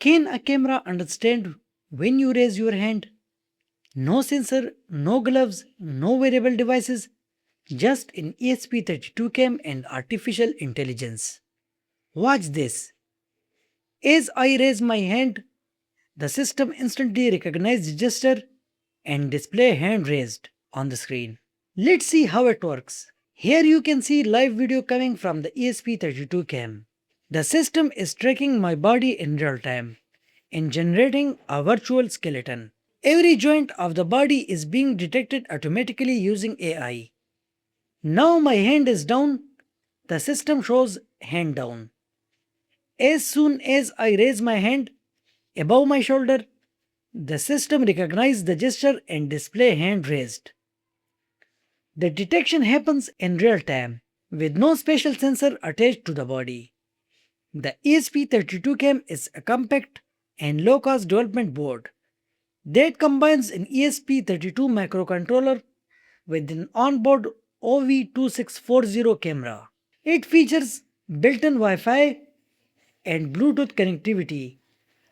Can a camera understand when you raise your hand? No sensor, no gloves, no wearable devices, just an ESP32-CAM and artificial intelligence. Watch this. As I raise my hand, the system instantly recognizes the gesture and display hand raised on the screen. Let's see how it works. Here you can see live video coming from the ESP32-CAM. The system is tracking my body in real time and generating a virtual skeleton. Every joint of the body is being detected automatically using AI. Now my hand is down, the system shows hand down. As soon as I raise my hand above my shoulder, the system recognizes the gesture and display hand raised. The detection happens in real time with no special sensor attached to the body. The ESP32-CAM is a compact and low-cost development board that combines an ESP32 microcontroller with an onboard OV2640 camera. It features built-in Wi-Fi and Bluetooth connectivity,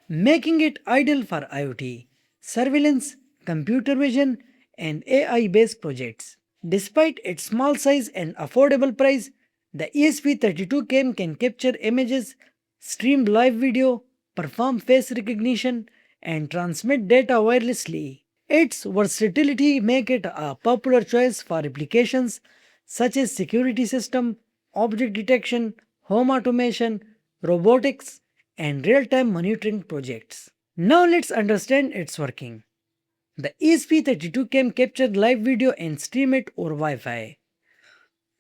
making it ideal for IoT, surveillance, computer vision, and AI-based projects. Despite its small size and affordable price, the ESP32-CAM can capture images, stream live video, perform face recognition, and transmit data wirelessly. Its versatility makes it a popular choice for applications such as security system, object detection, home automation, robotics, and real-time monitoring projects. Now let's understand its working. The ESP32-CAM captures live video and stream it over Wi-Fi.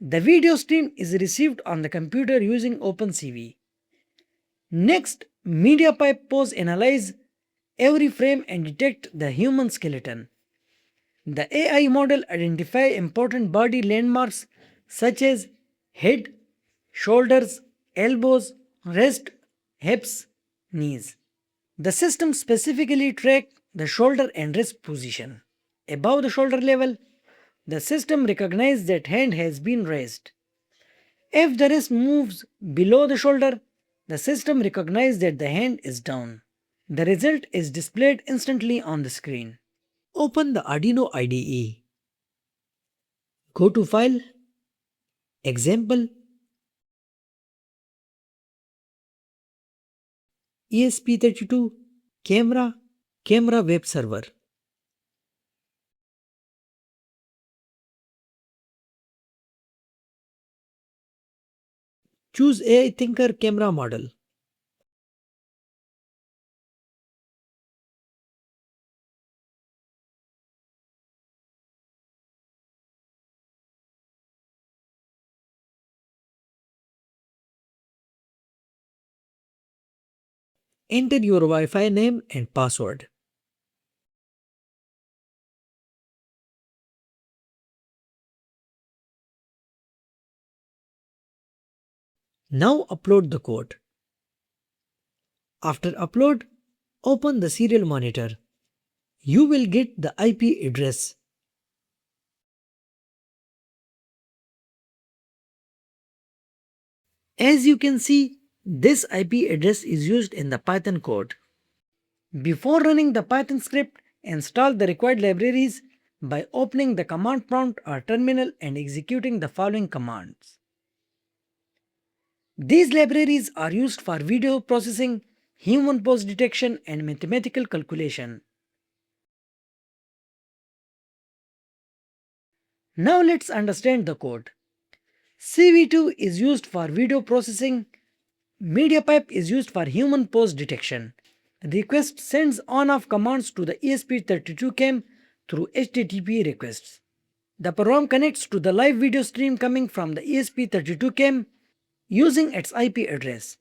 The video stream is received on the computer using OpenCV. Next, MediaPipe pose analyze every frame and detect the human skeleton. The AI model identify important body landmarks such as head, shoulders, elbows, wrist, hips, knees. The system specifically track the shoulder and wrist position. Above the shoulder level, the system recognizes that hand has been raised. If the wrist moves below the shoulder, the system recognizes that the hand is down. The result is displayed instantly on the screen. Open the Arduino IDE. Go to File, Example, ESP32, Camera, Camera Web Server. Choose AI Thinker camera model. Enter your Wi-Fi name and password. Now upload the code. After upload, open the serial monitor. You will get the IP address. As you can see, this IP address is used in the Python code. Before running the Python script, install the required libraries by opening the command prompt or terminal and executing the following commands. These libraries are used for video processing, human pose detection, and mathematical calculation. Now let's understand the code. CV2 is used for video processing. MediaPipe is used for human pose detection. Request sends on-off commands to the ESP32-CAM through HTTP requests. The program connects to the live video stream coming from the ESP32-CAM using its IP address.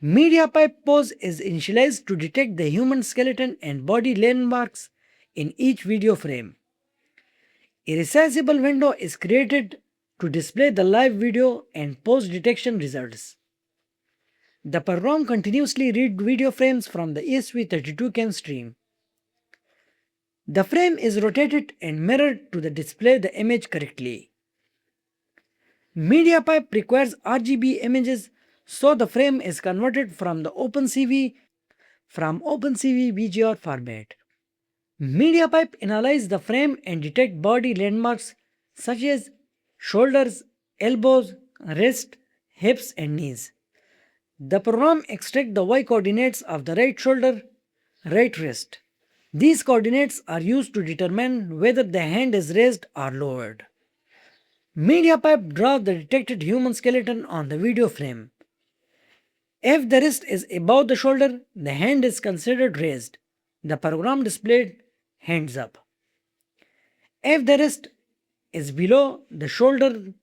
MediaPipe pose is initialized to detect the human skeleton and body landmarks in each video frame. A resizable window is created to display the live video and pose detection results. The program continuously reads video frames from the ESP32-CAM stream. The frame is rotated and mirrored to display the image correctly. MediaPipe requires RGB images, so the frame is converted from the OpenCV from OpenCV VGR format. MediaPipe analyzes the frame and detects body landmarks such as shoulders, elbows, wrist, hips, and knees. The program extracts the Y coordinates of the right shoulder, right wrist. These coordinates are used to determine whether the hand is raised or lowered. MediaPipe draws the detected human skeleton on the video frame. If the wrist is above the shoulder, the hand is considered raised. The program displayed hands up. If the wrist is below the shoulder,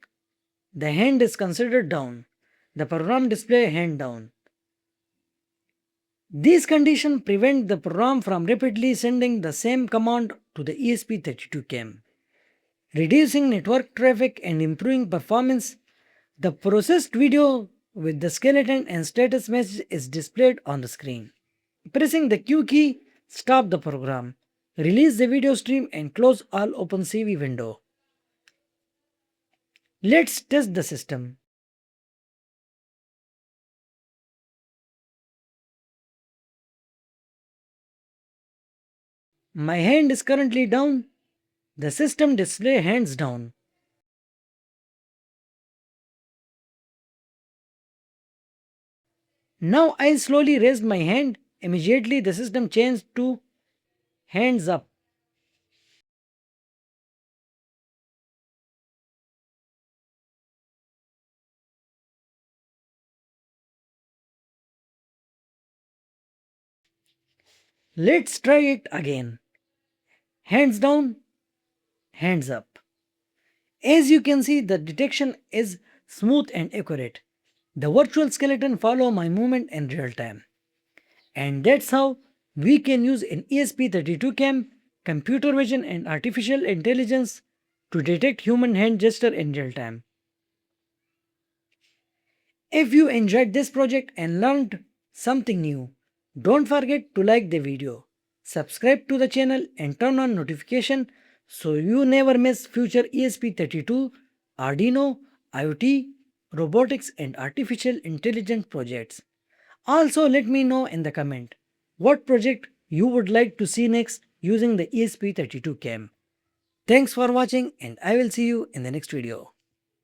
the hand is considered down. The program display hand down. These conditions prevent the program from repeatedly sending the same command to the ESP32-CAM. Reducing network traffic and improving performance, the processed video with the skeleton and status message is displayed on the screen. Pressing the Q key, stop the program, release the video stream and close all OpenCV window. Let's test the system. My hand is currently down. The system display hands down. Now I slowly raised my hand. Immediately the system changed to hands up. Let's try it again. Hands down, hands up. As you can see, the detection is smooth and accurate. The virtual skeleton follow my movement in real time. And that's how we can use an ESP32-CAM, computer vision and artificial intelligence to detect human hand gesture in real time. If you enjoyed this project and learned something new, don't forget to like the video, subscribe to the channel and turn on notification so you never miss future ESP32, Arduino, IoT, robotics and artificial intelligence projects. Also let me know in the comment what project you would like to see next using the ESP32-CAM. Thanks for watching and I will see you in the next video.